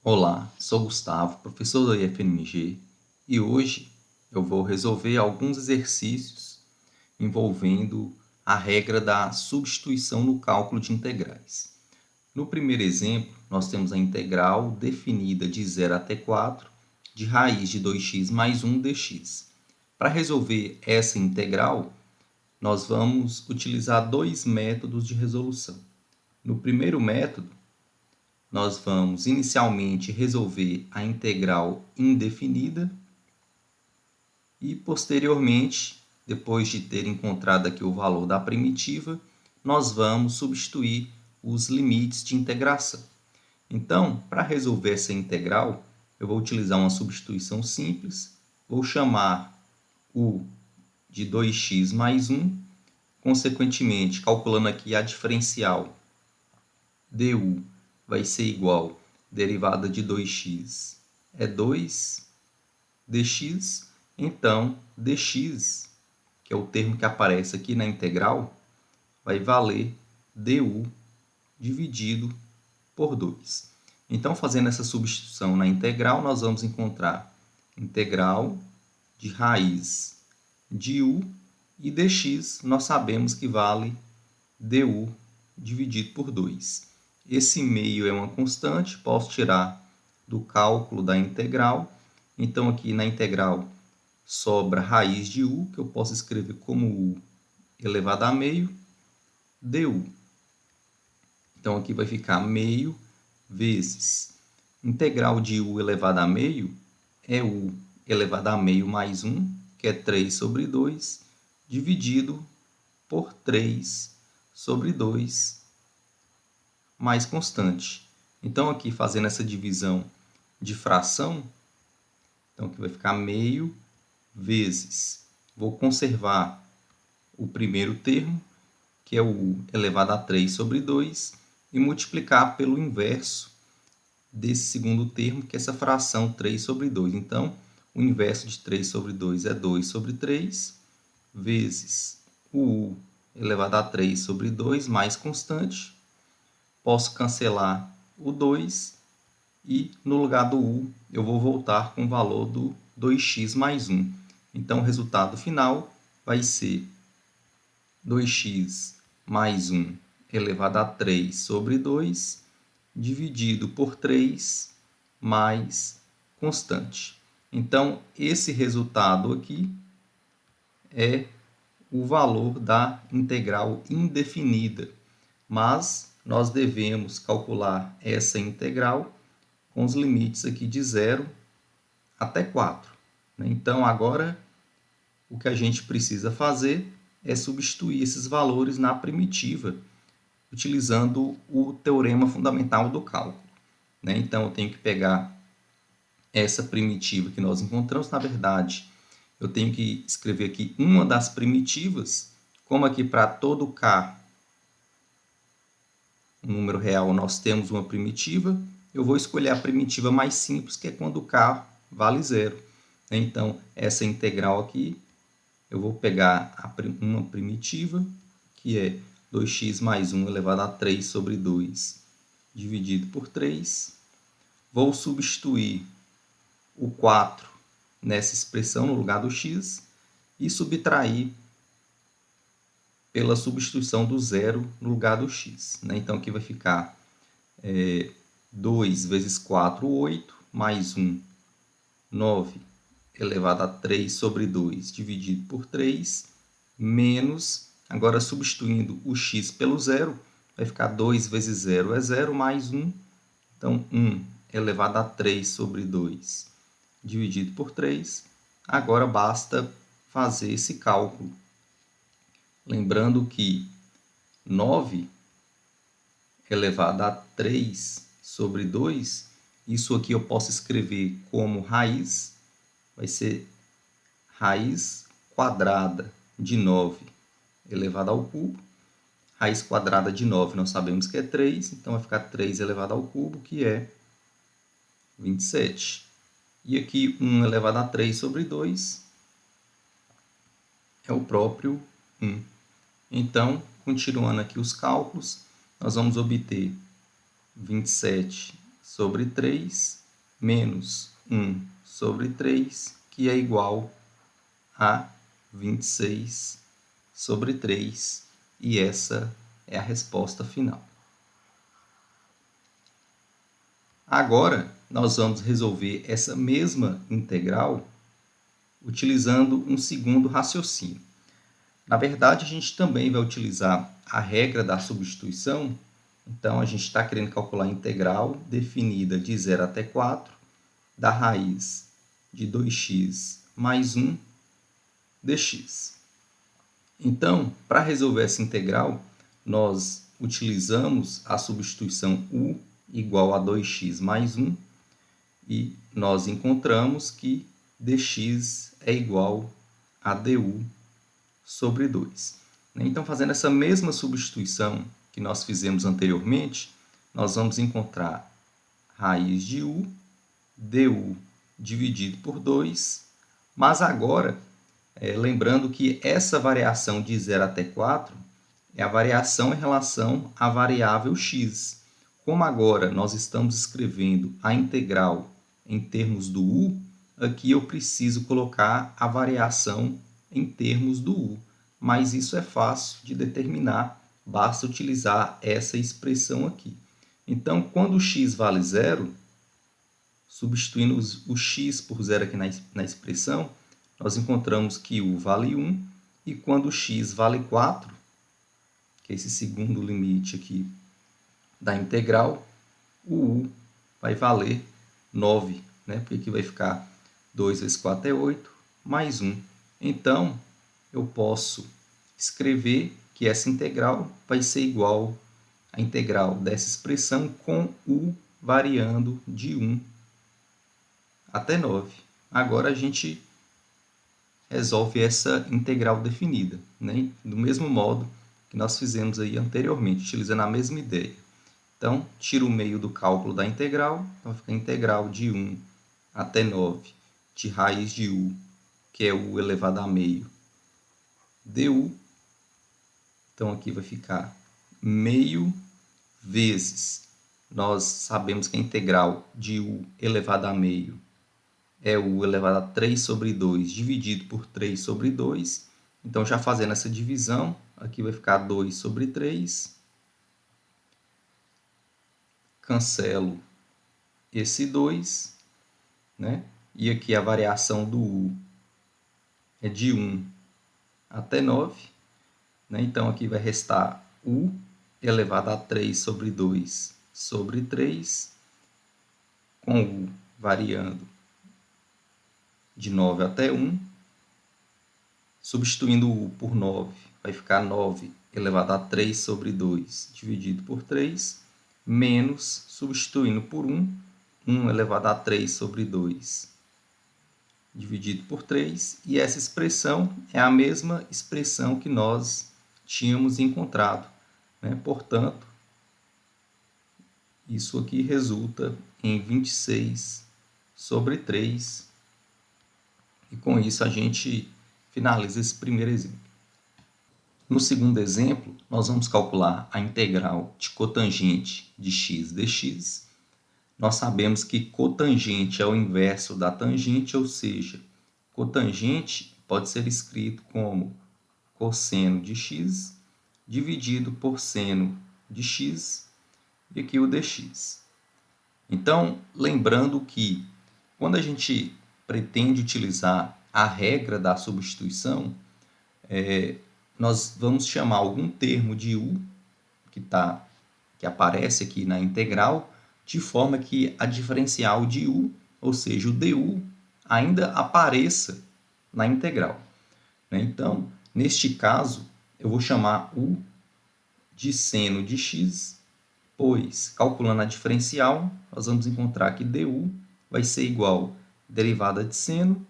Olá, sou Gustavo, professor da IFMG, e hoje eu vou resolver alguns exercícios envolvendo a regra da substituição no cálculo de integrais. No primeiro exemplo, nós temos a integral definida de 0 até 4 de raiz de 2x mais 1 dx. Para resolver essa integral, nós vamos utilizar dois métodos de resolução. No primeiro método, nós vamos inicialmente resolver a integral indefinida e posteriormente, depois de ter encontrado aqui o valor da primitiva, nós vamos substituir os limites de integração. Então, para resolver essa integral, eu vou utilizar uma substituição simples, vou chamar u de 2x mais 1, consequentemente, calculando aqui a diferencial du vai ser igual derivada de 2x é 2 dx, então dx, que é o termo que aparece aqui na integral, vai valer du dividido por 2. Então, fazendo essa substituição na integral, nós vamos encontrar integral de raiz de u e dx nós sabemos que vale du dividido por 2. Esse meio é uma constante, posso tirar do cálculo da integral. Então, aqui na integral sobra raiz de u, que eu posso escrever como u elevado a meio, du. Então, aqui vai ficar meio vezes integral de u elevado a meio é u elevado a meio mais 1, que é 3 sobre 2, dividido por 3 sobre 2 mais constante. Então, aqui fazendo essa divisão de fração, então aqui vai ficar meio vezes, vou conservar o primeiro termo, que é o u elevado a 3 sobre 2, e multiplicar pelo inverso desse segundo termo, que é essa fração 3 sobre 2. Então, o inverso de 3 sobre 2 é 2 sobre 3, vezes o u elevado a 3 sobre 2 mais constante. Posso cancelar o 2 e no lugar do u eu vou voltar com o valor do 2x mais 1. Então o resultado final vai ser 2x mais 1 elevado a 3 sobre 2 dividido por 3 mais constante. Então esse resultado aqui é o valor da integral indefinida, mas nós devemos calcular essa integral com os limites aqui de 0 até 4. Então, agora, o que a gente precisa fazer é substituir esses valores na primitiva, utilizando o teorema fundamental do cálculo. Então, eu tenho que pegar essa primitiva que nós encontramos. Na verdade, eu tenho que escrever aqui uma das primitivas, como aqui para todo k, um número real, nós temos uma primitiva, eu vou escolher a primitiva mais simples, que é quando k vale 0. Então, essa integral aqui, eu vou pegar uma primitiva, que é 2x mais 1 elevado a 3 sobre 2, dividido por 3. Vou substituir o 4 nessa expressão, no lugar do x, e subtrair pela substituição do zero no lugar do x. Então, aqui vai ficar 2 vezes 4, 8, mais 1, 9 elevado a 3 sobre 2 dividido por 3, menos, agora substituindo o x pelo zero, vai ficar 2 vezes 0 é 0, mais 1, então 1 elevado a 3 sobre 2 dividido por 3. Agora basta fazer esse cálculo. Lembrando que 9 elevado a 3 sobre 2, isso aqui eu posso escrever como raiz, vai ser raiz quadrada de 9 elevado ao cubo. Raiz quadrada de 9 nós sabemos que é 3, então vai ficar 3 elevado ao cubo, que é 27. E aqui 1 elevado a 3 sobre 2 é o próprio 1. Então, continuando aqui os cálculos, nós vamos obter 27 sobre 3 menos 1 sobre 3, que é igual a 26 sobre 3, e essa é a resposta final. Agora, nós vamos resolver essa mesma integral utilizando um segundo raciocínio. Na verdade, a gente também vai utilizar a regra da substituição. Então, a gente está querendo calcular a integral definida de 0 até 4 da raiz de 2x mais 1 dx. Então, para resolver essa integral, nós utilizamos a substituição u igual a 2x mais 1 e nós encontramos que dx é igual a du sobre 2. Então, fazendo essa mesma substituição que nós fizemos anteriormente, nós vamos encontrar raiz de u, du dividido por 2, mas agora, lembrando que essa variação de 0 até 4 é a variação em relação à variável x. Como agora nós estamos escrevendo a integral em termos do u, aqui eu preciso colocar a variação em termos do u. Mas isso é fácil de determinar, basta utilizar essa expressão aqui. Então, quando o x vale 0, substituindo o x por 0 aqui na expressão, nós encontramos que u vale 1, e quando o x vale 4, que é esse segundo limite aqui da integral, o u vai valer 9, né? Porque aqui vai ficar 2 vezes 4 é 8, mais 1. Então, eu posso escrever que essa integral vai ser igual à integral dessa expressão com u variando de 1 até 9. Agora a gente resolve essa integral definida, né? Do mesmo modo que nós fizemos aí anteriormente, utilizando a mesma ideia. Então, tiro o meio do cálculo da integral, então fica a integral de 1 até 9 de raiz de u, que é u elevado a meio, du. Então, aqui vai ficar meio vezes, nós sabemos que a integral de u elevado a meio é u elevado a 3 sobre 2 dividido por 3 sobre 2. Então, já fazendo essa divisão, aqui vai ficar 2 sobre 3. Cancelo esse 2, né? E aqui a variação do u é de 1 até 9. Né? Então, aqui vai restar u elevado a 3 sobre 2 sobre 3, com u variando de 9 até 1. Substituindo u por 9, vai ficar 9 elevado a 3 sobre 2 dividido por 3, menos, substituindo por 1, 1 elevado a 3 sobre 2 dividido por 3, e essa expressão é a mesma expressão que nós tínhamos encontrado, né? Portanto, isso aqui resulta em 26 sobre 3, e com isso a gente finaliza esse primeiro exemplo. No segundo exemplo, nós vamos calcular a integral de cotangente de x dx. Nós sabemos que cotangente é o inverso da tangente, ou seja, cotangente pode ser escrito como cosseno de x dividido por seno de x, e aqui o dx. Então, lembrando que quando a gente pretende utilizar a regra da substituição, nós vamos chamar algum termo de u que aparece aqui na integral, de forma que a diferencial de u, ou seja, o du, ainda apareça na integral. Então, neste caso, eu vou chamar u de seno de x, pois, calculando a diferencial, nós vamos encontrar que du vai ser igual a derivada de seno,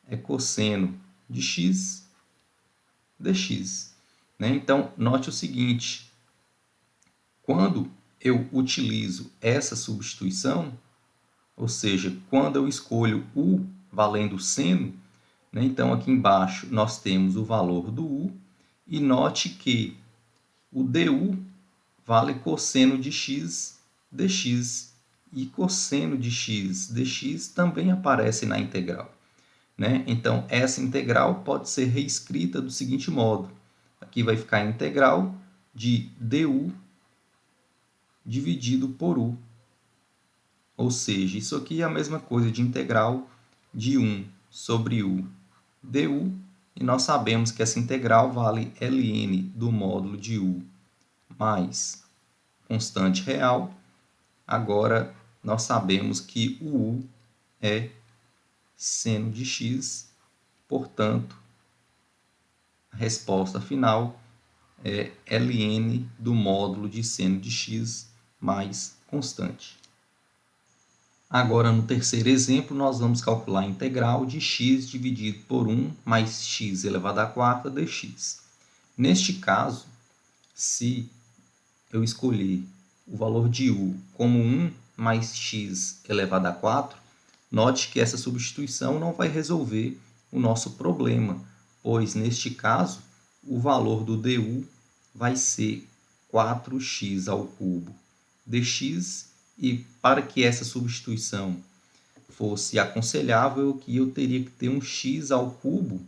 é cosseno de x, dx. Então, note o seguinte, quando eu utilizo essa substituição, ou seja, quando eu escolho u valendo seno, então aqui embaixo nós temos o valor do u, e note que o du vale cosseno de x dx, e cosseno de x dx também aparece na integral, né? Então, essa integral pode ser reescrita do seguinte modo. Aqui vai ficar a integral de du dividido por u. Ou seja, isso aqui é a mesma coisa de integral de 1 sobre u du, e nós sabemos que essa integral vale ln do módulo de u mais constante real. Agora, nós sabemos que o u é seno de x, portanto, a resposta final é ln do módulo de seno de x mais constante. Agora, no terceiro exemplo, nós vamos calcular a integral de x dividido por 1 mais x elevado à quarta dx. Neste caso, se eu escolher o valor de u como 1 mais x elevado a 4, note que essa substituição não vai resolver o nosso problema, pois, neste caso, o valor do du vai ser 4x ao cubo dx, e para que essa substituição fosse aconselhável, que eu teria que ter um x ao cubo,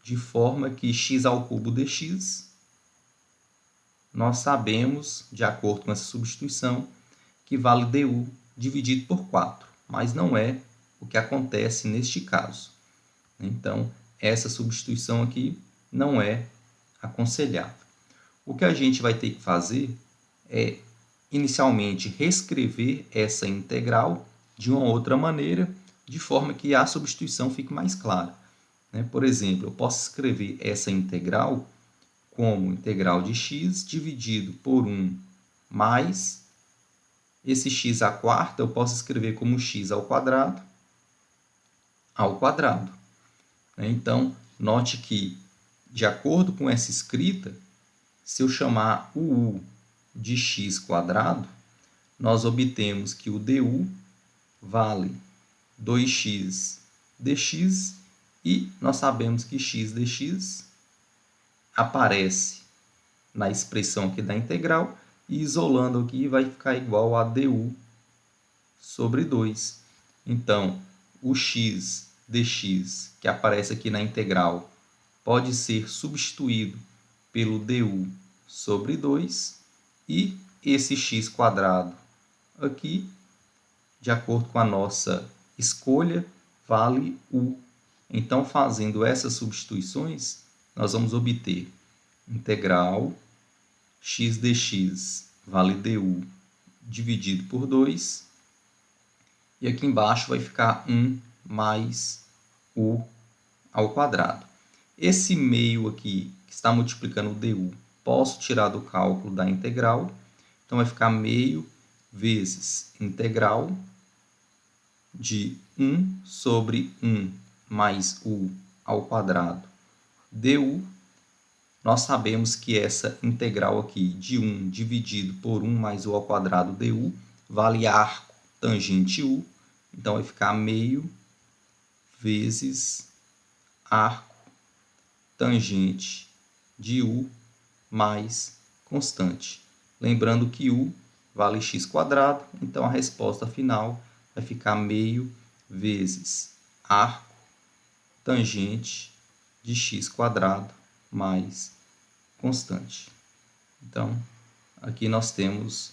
de forma que x ao cubo dx, nós sabemos, de acordo com essa substituição, que vale du dividido por 4, mas não é o que acontece neste caso. Então, essa substituição aqui não é aconselhável. O que a gente vai ter que fazer é, inicialmente, reescrever essa integral de uma outra maneira, de forma que a substituição fique mais clara. Por exemplo, eu posso escrever essa integral como integral de x dividido por 1 mais esse x à quarta, eu posso escrever como x ao quadrado. Então, note que, de acordo com essa escrita, se eu chamar o u de x quadrado, nós obtemos que o du vale 2x dx, e nós sabemos que x dx aparece na expressão aqui da integral, e isolando aqui vai ficar igual a du sobre 2. Então, o x dx, que aparece aqui na integral, pode ser substituído pelo du sobre 2, e esse x quadrado aqui, de acordo com a nossa escolha, vale u. Então, fazendo essas substituições, nós vamos obter integral x dx vale du dividido por 2, e aqui embaixo vai ficar 1 mais u ao quadrado. Esse meio aqui, que está multiplicando o du, posso tirar do cálculo da integral, então vai ficar meio vezes integral de 1 sobre 1 mais u ao quadrado du. Nós sabemos que essa integral aqui de 1 dividido por 1 mais u ao quadrado du vale arco tangente u, então vai ficar meio vezes arco tangente de u mais constante. Lembrando que u vale x quadrado, então a resposta final vai ficar meio vezes arco tangente de x quadrado mais constante. Então, aqui nós temos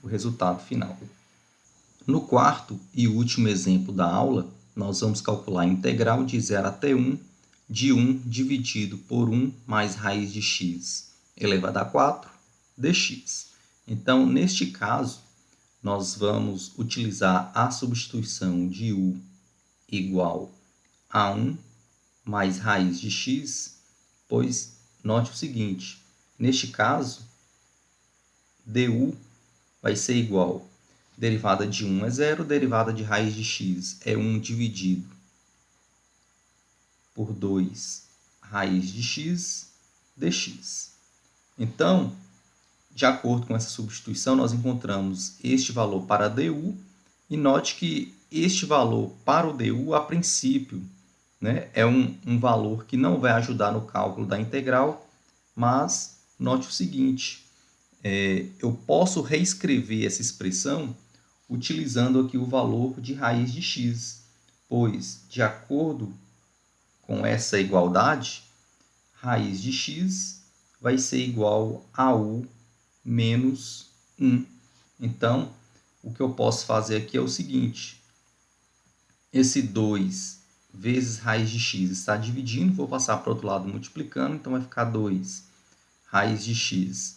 o resultado final. No quarto e último exemplo da aula, nós vamos calcular a integral de 0 até 1 de 1 dividido por 1 mais raiz de x elevado a 4 dx. Então, neste caso, nós vamos utilizar a substituição de u igual a 1 mais raiz de x, pois note o seguinte, neste caso, du vai ser igual, derivada de 1 é 0, derivada de raiz de x é 1 dividido por 2 raiz de x dx. Então, de acordo com essa substituição, nós encontramos este valor para du, e note que este valor para o du, a princípio, é um valor que não vai ajudar no cálculo da integral, mas note o seguinte, eu posso reescrever essa expressão utilizando aqui o valor de raiz de x, pois, de acordo com essa igualdade, raiz de x vai ser igual a u menos 1. Então, o que eu posso fazer aqui é o seguinte: esse 2 vezes raiz de x está dividindo, vou passar para o outro lado multiplicando, então vai ficar 2 raiz de x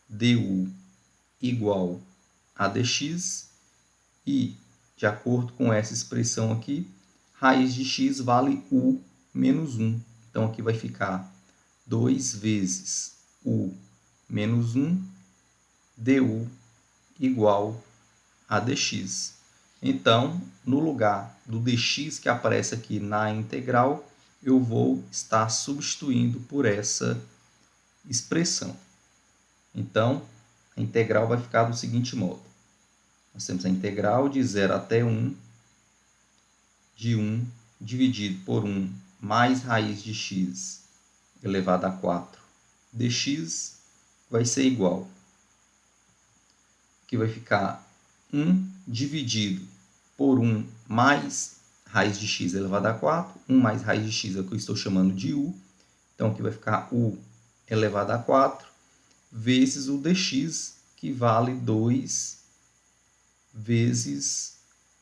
du igual a dx, e, de acordo com essa expressão aqui, raiz de x vale u menos 1. Então, aqui vai ficar 2 vezes u menos 1 du igual a dx. Então, no lugar do dx que aparece aqui na integral, eu vou estar substituindo por essa expressão. Então, a integral vai ficar do seguinte modo. Nós temos a integral de 0 até 1, de 1 dividido por 1 mais raiz de x elevado a 4 dx vai ser igual. Aqui vai ficar 1 dividido por 1 mais raiz de x elevado a 4. 1 mais raiz de x é o que eu estou chamando de u. Então, aqui vai ficar u elevado a 4 vezes o dx, que vale 2 vezes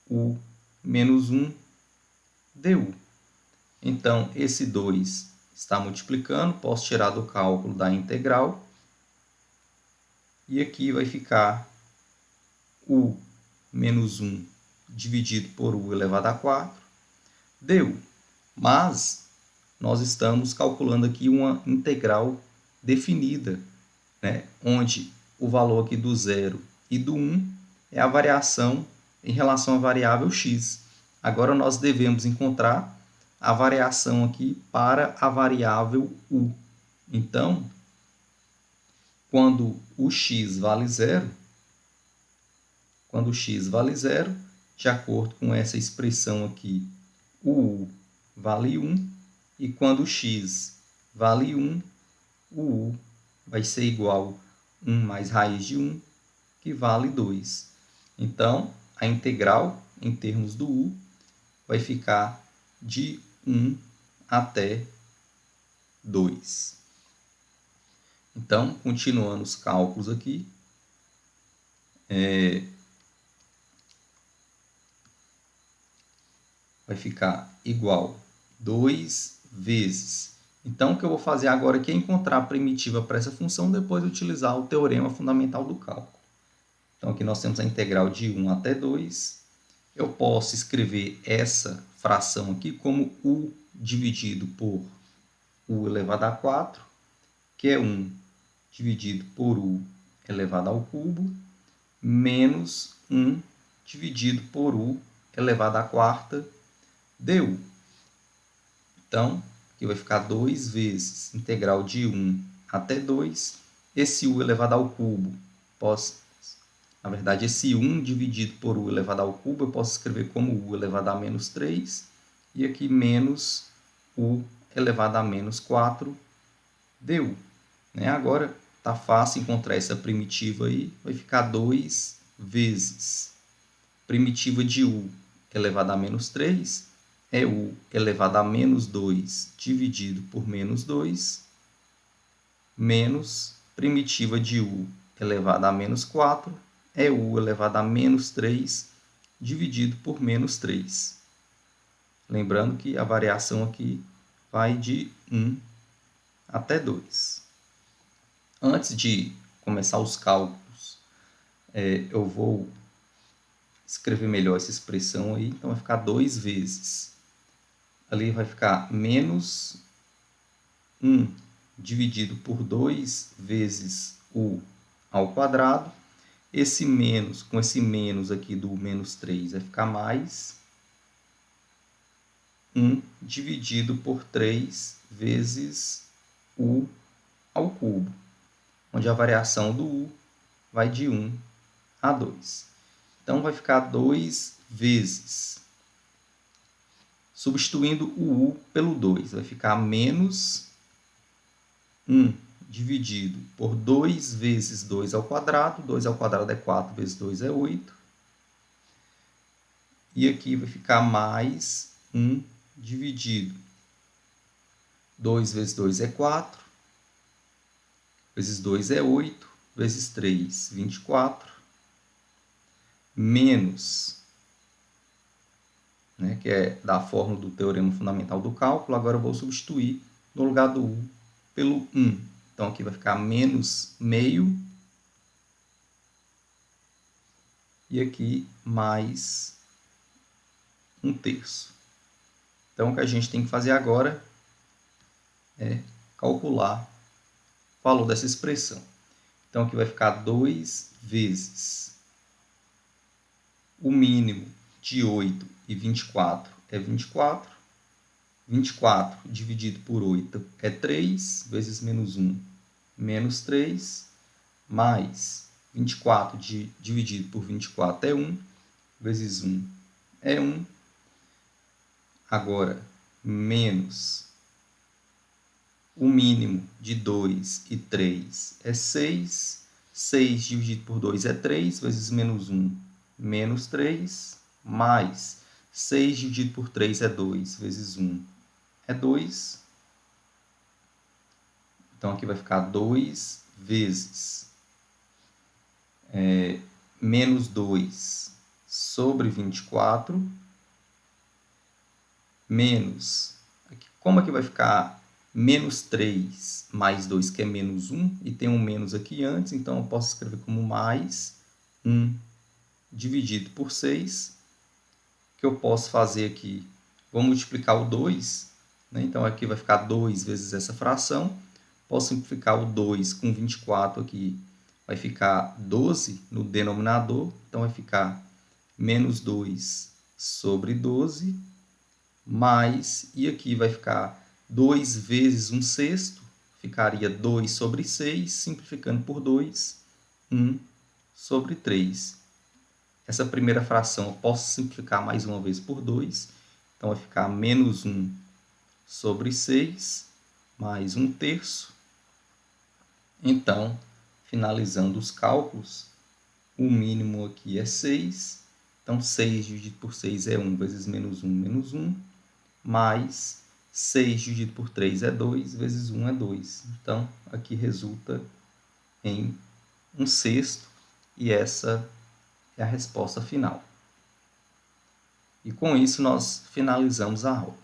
u menos 1 du. Então, esse 2 está multiplicando, posso tirar do cálculo da integral. E aqui vai ficar u menos 1 dividido por u elevado a 4 du. Mas nós estamos calculando aqui uma integral definida, né? Onde o valor aqui do 0 e do 1 é a variação em relação à variável x. Agora nós devemos encontrar a variação aqui para a variável u. Então, quando o x vale 0, de acordo com essa expressão aqui, o u vale 1, e quando o x vale 1, o u vai ser igual a 1 mais raiz de 1, que vale 2. Então, a integral, em termos do u, vai ficar de 1 até 2. Então, continuando os cálculos aqui, vai ficar igual 2 vezes. Então, o que eu vou fazer agora aqui é encontrar a primitiva para essa função, depois utilizar o teorema fundamental do cálculo. Então, aqui nós temos a integral de 1 até 2. Eu posso escrever essa fração aqui como u dividido por u elevado a 4, que é 1 dividido por u elevado ao cubo, menos 1 dividido por u elevado à quarta du. Então, aqui vai ficar 2 vezes integral de 1 até 2. Esse u elevado ao cubo, na verdade, esse 1 dividido por u elevado ao cubo, eu posso escrever como u elevado a menos 3. E aqui menos u elevado a menos 4 du. Agora, está fácil encontrar essa primitiva aí. Vai ficar 2 vezes primitiva de u elevado a menos 3 é u elevado a menos 2 dividido por menos 2, menos primitiva de u elevado a menos 4 é u elevado a menos 3 dividido por menos 3. Lembrando que a variação aqui vai de 1 até 2. Antes de começar os cálculos, eu vou escrever melhor essa expressão aí. Então, vai ficar 2 vezes. Ali vai ficar menos 1 dividido por 2 vezes u ao quadrado. Esse menos, com esse menos aqui do menos 3, vai ficar mais 1 dividido por 3 vezes u ao cubo, onde a variação do u vai de 1 a 2. Então, vai ficar 2 vezes. Substituindo o u pelo 2, vai ficar menos 1 dividido por 2 vezes 2 ao quadrado. 2 ao quadrado é 4, vezes 2 é 8. E aqui vai ficar mais 1 dividido. 2 vezes 2 é 4. Vezes 2 é 8. Vezes 3, 24. Menos, né, que é da fórmula do teorema fundamental do cálculo. Agora eu vou substituir no lugar do U pelo 1. Então, aqui vai ficar menos meio. E aqui mais 1/3. Então, o que a gente tem que fazer agora é calcular o valor dessa expressão. Então, aqui vai ficar 2 vezes o mínimo de 8 e 24 é 24. 24 dividido por 8 é 3, vezes menos 1, menos 3, mais 24 dividido por 24 é 1, vezes 1 é 1. Agora, menos o mínimo de 2 e 3 é 6. 6 dividido por 2 é 3, vezes menos 1, menos 3, mais 6 dividido por 3 é 2, vezes 1 é 2. Então, aqui vai ficar 2 vezes menos 2 sobre 24, menos, como aqui vai ficar menos 3 mais 2, que é menos 1, e tem um menos aqui antes, então eu posso escrever como mais 1 dividido por 6, que eu posso fazer aqui, vou multiplicar o 2, né? Então aqui vai ficar 2 vezes essa fração, posso simplificar o 2 com 24 aqui, vai ficar 12 no denominador, então vai ficar menos 2 sobre 12, mais, e aqui vai ficar 2 vezes 1/6, ficaria 2 sobre 6, simplificando por 2, 1 sobre 3. Essa primeira fração eu posso simplificar mais uma vez por 2, então vai ficar menos 1 sobre 6, mais 1/3. Então, finalizando os cálculos, o mínimo aqui é 6, então 6 dividido por 6 é 1, vezes menos 1, mais 6 dividido por 3 é 2, vezes 1 é 2. Então, aqui resulta em 1/6, e essa é a resposta final. E com isso nós finalizamos a aula.